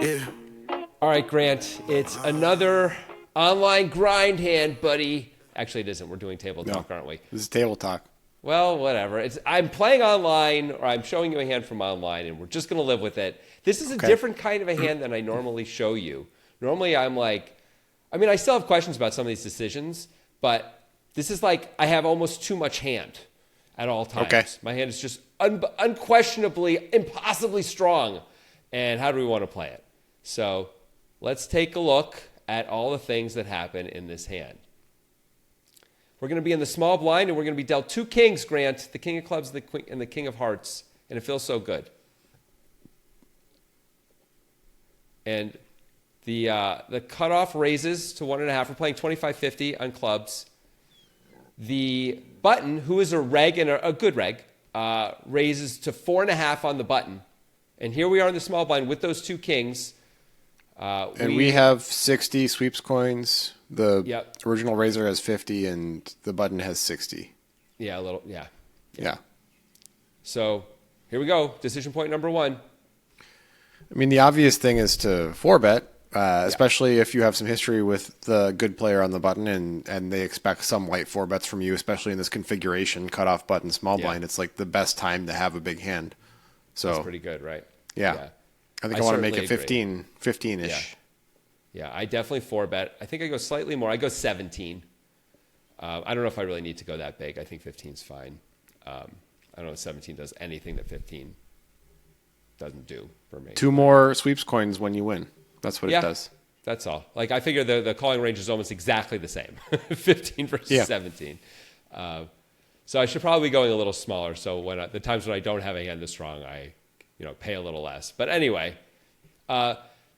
Yeah. All right, Grant, it's another online grind hand, buddy. Actually, it isn't. We're doing table talk, aren't we? This is table talk. Well, whatever. I'm playing online, or I'm showing you a hand from online, and we're just going to live with it. This is a different kind of a hand than I normally show you. Normally, I'm like, I still have questions about some of these decisions, but this is like I have almost too much hand at all times. Okay. My hand is just unquestionably, impossibly strong. And how do we want to play it? So let's take a look at all the things that happen in this hand. We're going to be in the small blind, and we're going to be dealt two kings, Grant, the king of clubs and the king of hearts, and it feels so good. And the cutoff raises to 1.5. We're playing 25-50 on clubs. The button, who is a reg and a good reg, raises to 4.5 on the button. And here we are in the small blind with those two kings. And we have 60 sweeps coins. The original raiser has 50, and the button has 60. Yeah, a little, Yeah. So here we go. Decision point number one. The obvious thing is to 4-bet, especially if you have some history with the good player on the button, and they expect some light 4-bets from you, especially in this configuration, cutoff button, small blind. It's like the best time to have a big hand. So that's pretty good, right? Yeah. I think I want to make it 15-ish. Yeah, I definitely 4-bet. I think I go slightly more. I go 17. I don't know if I really need to go that big. I think 15 is fine. I don't know if 17 does anything that 15 doesn't do for me. 2 more sweeps coins when you win. That's what it does. That's all. Like, I figure the calling range is almost exactly the same. 15 versus 17. So I should probably be going a little smaller. So when the times when I don't have a hand this strong, I pay a little less. But anyway,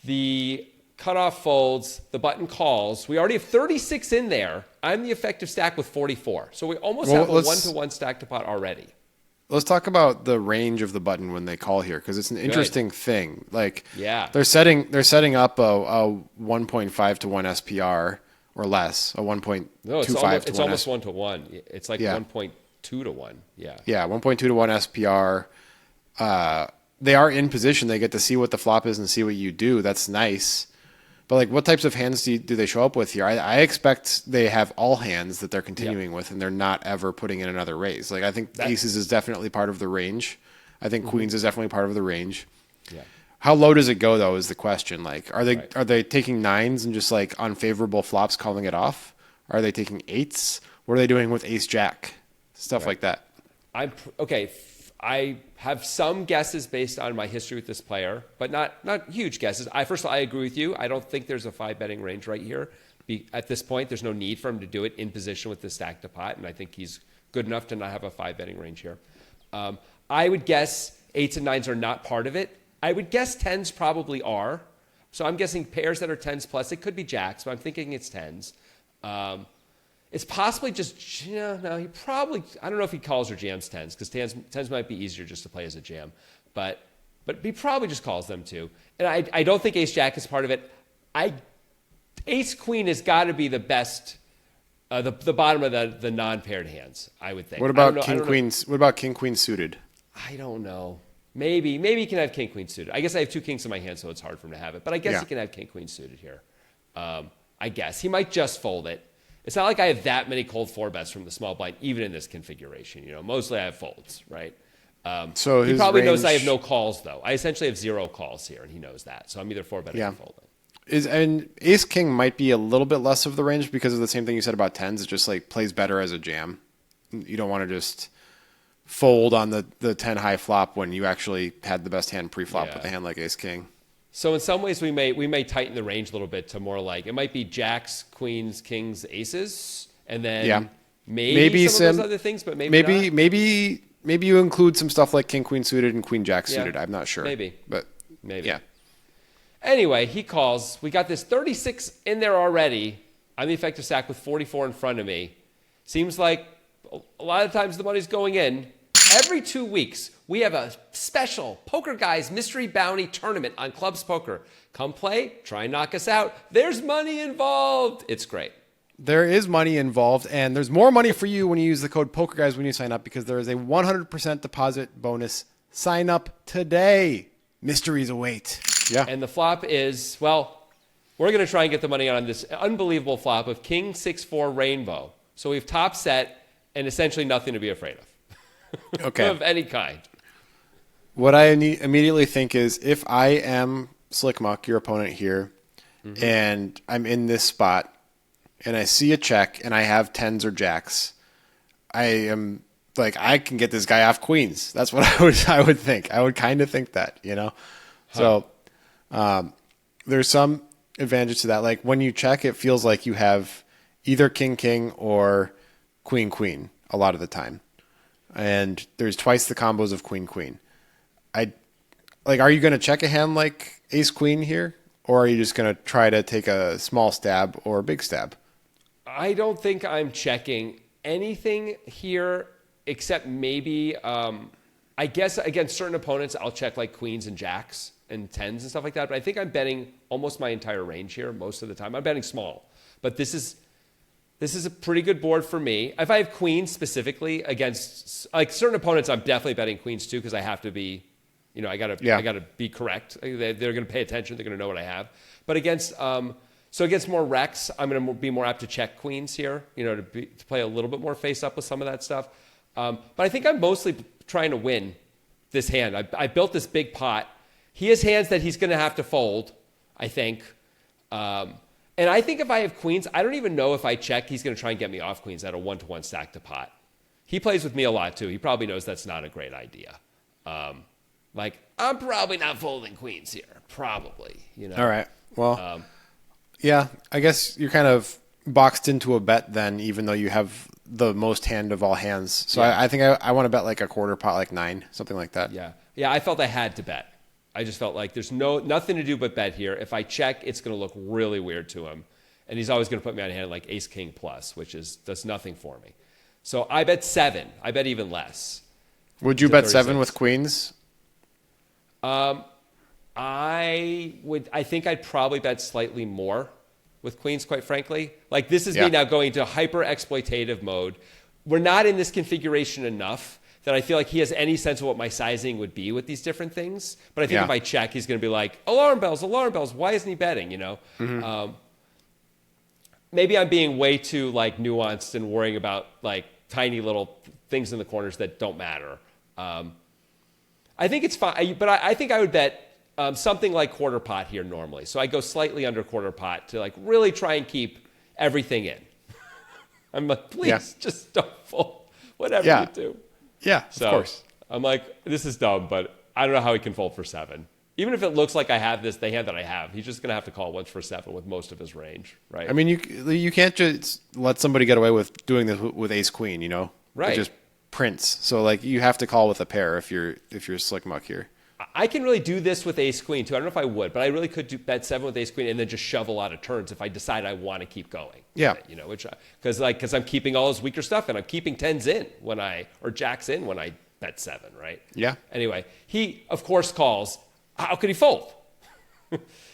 the cutoff folds, the button calls. We already have 36 in there. I'm the effective stack with 44. So we almost have a 1-to-1 stack to pot already. Let's talk about the range of the button when they call here, because it's an interesting thing. Like, they're setting up a 1.5 to 1 SPR or less, a 1.25 to 1. It's almost 1-to-1. It's like 1.2 to 1. Yeah. Yeah, 1.2 to 1 SPR. They are in position. They get to see what the flop is and see what you do. That's nice. But like, what types of hands do they show up with here? I expect they have all hands that they're continuing with, and they're not ever putting in another raise. Like, I think aces is definitely part of the range. I think queens is definitely part of the range. Yeah. How low does it go though? Is the question. Like, are they taking 9s and just like unfavorable flops calling it off? Are they taking 8s? What are they doing with ace jack? Stuff like that. I have some guesses based on my history with this player, but not huge guesses. First of all, I agree with you. I don't think there's a 5-betting range right here. At this point, there's no need for him to do it in position with the stack to pot, and I think he's good enough to not have a 5-betting range here. I would guess 8s and 9s are not part of it. I would guess 10s probably are. So I'm guessing pairs that are 10s plus. It could be jacks, but I'm thinking it's 10s. It's possibly just, he probably, I don't know if he calls or jams 10s, because 10s might be easier just to play as a jam. But he probably just calls them too. And I don't think ace-jack is part of it. Ace-queen has got to be the best, the bottom of the non-paired hands, I would think. What about king-queen? What about king-queen suited? I don't know. Maybe he can have king-queen suited. I guess I have 2 kings in my hand, so it's hard for him to have it. But I guess he can have king-queen suited here. I guess. He might just fold it. It's not like I have that many cold 4-bets from the small blind, even in this configuration. Mostly I have folds, right? So he probably knows I have no calls, though. I essentially have 0 calls here, and he knows that. So I'm either 4-betting or folding. And ace king might be a little bit less of the range because of the same thing you said about 10s. It just like plays better as a jam. You don't want to just fold on the 10 high flop when you actually had the best hand pre-flop with a hand like ace king. So in some ways, we may tighten the range a little bit to more like, it might be jacks, queens, kings, aces, and then maybe some of those other things, but maybe not. Maybe you include some stuff like king, queen suited and queen, jack suited. I'm not sure. Maybe. Yeah. Anyway, he calls. We got this 36 in there already. I'm the effective stack with 44 in front of me. Seems like a lot of times the money's going in. Every 2 weeks, we have a special Poker Guys Mystery Bounty Tournament on Clubs Poker. Come play, try and knock us out. There's money involved. It's great. There is money involved, and there's more money for you when you use the code POKERGUYS when you sign up, because there is a 100% deposit bonus. Sign up today. Mysteries await. Yeah. And the flop is, well, we're going to try and get the money on this unbelievable flop of King 6-4 Rainbow. So we have top set and essentially nothing to be afraid of. Okay. Of any kind. What I immediately think is if I am Slick Muck, your opponent here, and I'm in this spot, and I see a check, and I have tens or jacks, I am like, I can get this guy off queens. That's what I would think. I would kind of think that, you know? So there's some advantage to that. Like when you check, it feels like you have either king, king, or queen, queen a lot of the time. And there's twice the combos of queen, queen. Are you going to check a hand like ace, queen here? Or are you just going to try to take a small stab or a big stab? I don't think I'm checking anything here except maybe, I guess against certain opponents, I'll check like queens and jacks and tens and stuff like that. But I think I'm betting almost my entire range here most of the time. I'm betting small. But this is a pretty good board for me. If I have queens specifically against like certain opponents, I'm definitely betting queens too because I have to be, I gotta be correct. They're going to pay attention. They're going to know what I have. But against more Rex, I'm going to be more apt to check queens here. To play a little bit more face up with some of that stuff. But I think I'm mostly trying to win this hand. I built this big pot. He has hands that he's going to have to fold, I think. And I think if I have queens, I don't even know if I check, he's going to try and get me off queens at a 1-to-1 stack to pot. He plays with me a lot too. He probably knows that's not a great idea. I'm probably not folding queens here. Probably, All right. Well, yeah, I guess you're kind of boxed into a bet then, even though you have the most hand of all hands. So yeah. I think I want to bet like a quarter pot, like 9, something like that. Yeah. Yeah, I felt I had to bet. I just felt like there's nothing to do but bet here. If I check, it's going to look really weird to him. And he's always going to put me on a hand like ace king plus, which does nothing for me. So I bet 7. I bet even less. Would you bet 7 with queens? I think I'd probably bet slightly more with queens, quite frankly. Like this is me now going to hyper exploitative mode. We're not in this configuration enough that I feel like he has any sense of what my sizing would be with these different things. But I think if I check, he's going to be like, alarm bells. Why isn't he betting? Mm-hmm. Maybe I'm being way too like nuanced and worrying about like tiny little things in the corners that don't matter. I think it's fine, but I think I would bet something like quarter pot here normally. So I go slightly under quarter pot to like really try and keep everything in. I'm like, please just don't fold whatever you do. Yeah, so of course. I'm like, this is dumb, but I don't know how he can fold for 7. Even if it looks like I have the hand that I have, he's just going to have to call once for 7 with most of his range, right? I mean, you can't just let somebody get away with doing this with ace queen, Right. It just prints. So like you have to call with a pair if you're Slick Muck here. I can really do this with ace queen too. I don't know if I would, but I really could bet 7 with ace queen and then just shove a lot of turns if I decide I want to keep going. Yeah. Which because I'm keeping all his weaker stuff and I'm keeping 10s in or jacks in when I bet 7, right? Yeah. Anyway, he of course calls. How could he fold?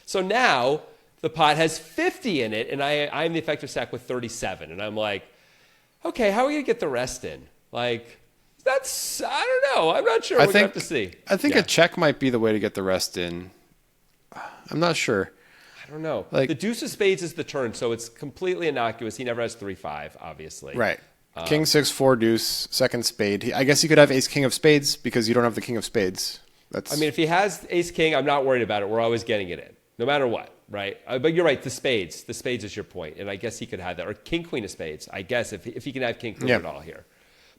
So now the pot has 50 in it and I'm the effective stack with 37 and I'm like, okay, how are we gonna get the rest in? Like. I don't know. I'm not sure. We're going to have to see. I think a check might be the way to get the rest in. I'm not sure. I don't know. Like, the deuce of spades is the turn, so it's completely innocuous. He never has 3-5, obviously. Right. King 6-4 deuce, second spade. I guess he could have ace king of spades because you don't have the king of spades. If he has ace king, I'm not worried about it. We're always getting it in, no matter what, right? But you're right. The spades is your point, and I guess he could have that or king queen of spades. I guess if he can have king queen at all here.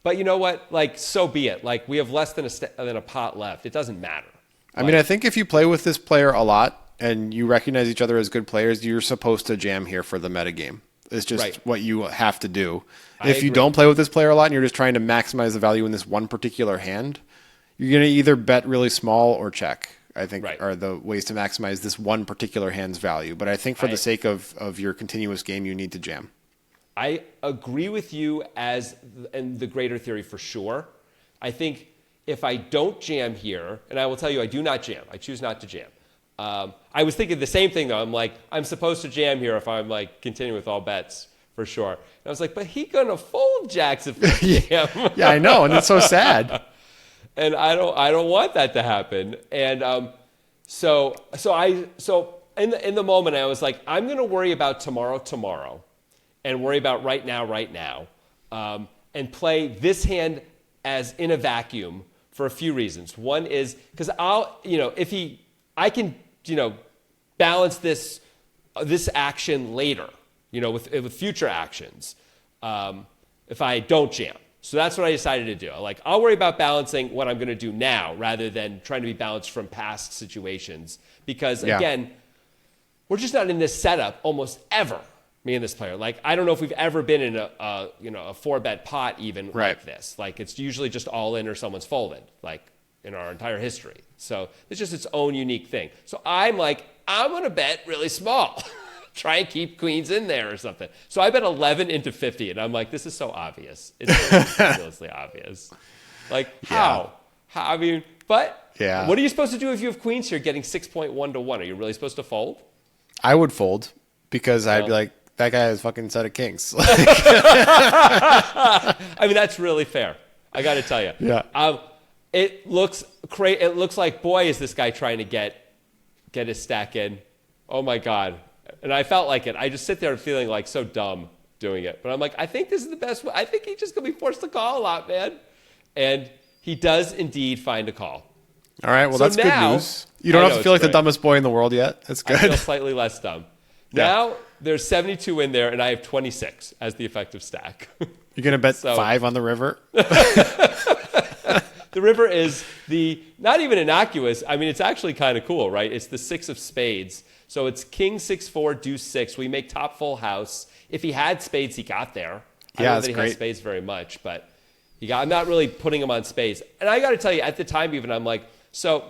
But you know what? Like, so be it. Like, we have less than a pot left. It doesn't matter. I mean, I think if you play with this player a lot and you recognize each other as good players, you're supposed to jam here for the metagame. It's just what you have to do. If you don't play with this player a lot and you're just trying to maximize the value in this one particular hand, you're going to either bet really small or check, I think, are the ways to maximize this one particular hand's value. But I think for the sake of your continuous game, you need to jam. I agree with you and the greater theory for sure. I think if I don't jam here, and I will tell you I do not jam. I choose not to jam. I was thinking the same thing, though. I'm like, I'm supposed to jam here if I'm like continuing with all bets for sure. And I was like, but he going to fold jacks if we jam. Yeah, I know, and it's so sad. And I don't want that to happen. And So in the moment, I was like, I'm going to worry about tomorrow, and worry about right now, and play this hand as in a vacuum for a few reasons. One is because I can balance this action later, with future actions, if I don't jam. So that's what I decided to do. I'll worry about balancing what I'm going to do now rather than trying to be balanced from past situations. Because again, we're just not in this setup almost ever, me and this player. I don't know if we've ever been in a 4-bet pot even like this. It's usually just all in or someone's folded, in our entire history. So it's just its own unique thing. So I'm going to bet really small. Try and keep queens in there or something. So I bet 11 into 50, and I'm like, this is so obvious. It's ridiculously obvious. How? I mean, but what are you supposed to do if you have queens here getting 6.1 to 1? Are you really supposed to fold? I would fold because I'd be like, that guy has fucking set of kings. I mean, that's really fair. I got to tell you. Yeah. It looks It looks like, boy, is this guy trying to get his stack in. Oh my God. And I felt like it. I just sit there feeling so dumb doing it. But I'm like, I think this is the best way. I think he's just going to be forced to call a lot, man. And he does indeed find a call. All right. Well, that's good news. You don't have to feel like the dumbest boy in the world yet. That's good. I feel slightly less dumb. Now there's 72 in there, and I have 26 as the effective stack. You're going to bet 5 on the river? The river is not even innocuous. I mean, it's actually kind of cool, right? It's the 6 of spades. So it's king 6-4, deuce 6. We make top full house. If he had spades, he got there. I don't know that he has spades very much, but I'm not really putting him on spades. And I got to tell you, at the time even, I'm like, I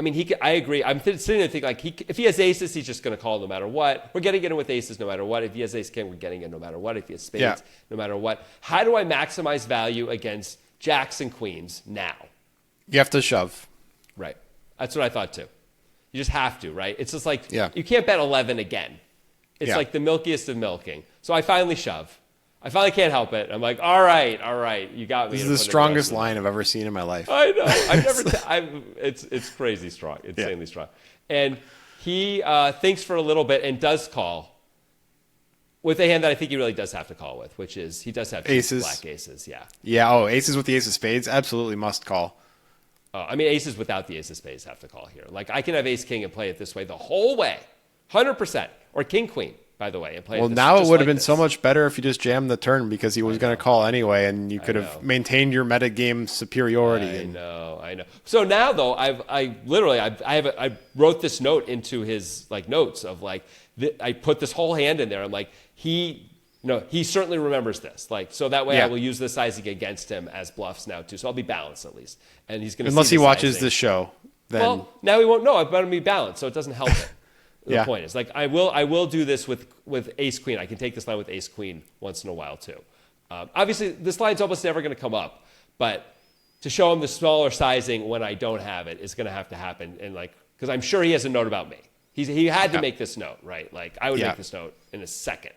mean, I agree. I'm sitting there thinking, if he has aces, he's just going to call no matter what. We're getting in with aces no matter what. If he has ace king, we're getting in no matter what. If he has spades, no matter what. How do I maximize value against jacks and queens now? You have to shove. Right. That's what I thought too. You just have to, right? It's just you can't bet 11 again. It's like the milkiest of milking. So I finally shove. I finally can't help it. I'm like, all right, you got me. This is the strongest line I've ever seen in my life. I know. It's crazy strong, insanely strong. And he thinks for a little bit and does call with a hand that I think he really does have to call with, which is he does have aces. Black aces. Yeah. Yeah. Oh, aces with the ace of spades. Absolutely must call. I mean, aces without the ace of spades have to call here. I can have ace king and play it this way the whole way, 100%, or king queen, by the way, and play. Well, now it would have been so much better if you just jammed the turn because he was going to call anyway, and you could have maintained your metagame superiority. I know. So now though, I wrote this note into his notes of I put this whole hand in there. I'm like, he certainly remembers this. So that way I will use the sizing against him as bluffs now too. So I'll be balanced at least. And he's going to unless he watches this show. Then well, now he won't know. I've got to be balanced, so it doesn't help it. The point is I will do this with ace queen. I can take this line with ace queen once in a while too. Obviously, this line's almost never going to come up, but to show him the smaller sizing when I don't have it is going to have to happen. And because I'm sure he has a note about me. He had to make this note, right? I would make this note in a second.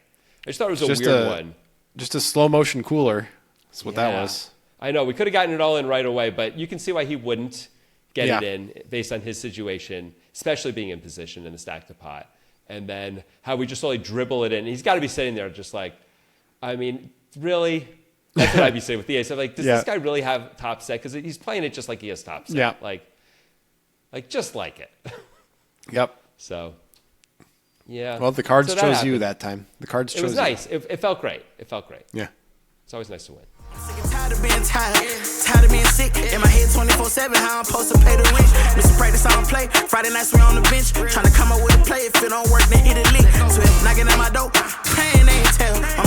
I just thought it was a weird one. Just a slow motion cooler. That's what that was. I know. We could have gotten it all in right away, but you can see why he wouldn't get it in based on his situation, especially being in position in the stack to pot. And then how we just slowly dribble it in. He's got to be sitting there just I mean, really? That's what I'd be saying with the ace. I'm like, does this guy really have top set? Because he's playing it just like he has top set. Yeah. Just like it. Yep. So, yeah. Well, the cards chose you that time. The cards chose you. It was nice. It felt great. Yeah. It's always nice to win. Tired of being tired of being sick. In my head 24/7, how I'm supposed to pay the rent. Mr. Practice, I don't play. Friday nights we on the bench. Trying to come up with a play. If it don't work, then hit a lick. So if knocking at my door, pain ain't tell. I'm